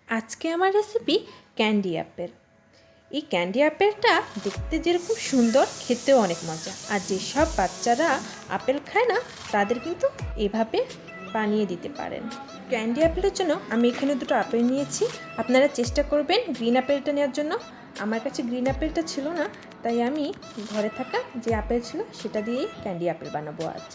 আজকে আমার recipe candy Apple. এই ক্যান্ডি অ্যাপেলটা দেখতে যেরকম সুন্দর, খেতেও অনেক মজা। আর যেসব বাচ্চারা আপেল খায় না তাদের কিন্তু এভাবে বানিয়ে দিতে পারেন। ক্যান্ডি অ্যাপেলের জন্য আমি এখানে দুটো আপেল নিয়েছি। আপনারা চেষ্টা করবেন গ্রিন অ্যাপেলটা নেওয়ার জন্য। আমার কাছে গ্রিন অ্যাপেলটা ছিল না, তাই আমি ঘরে থাকা যে আপেল ছিল সেটা দিয়েই ক্যান্ডি অ্যাপেল বানাবো আজ।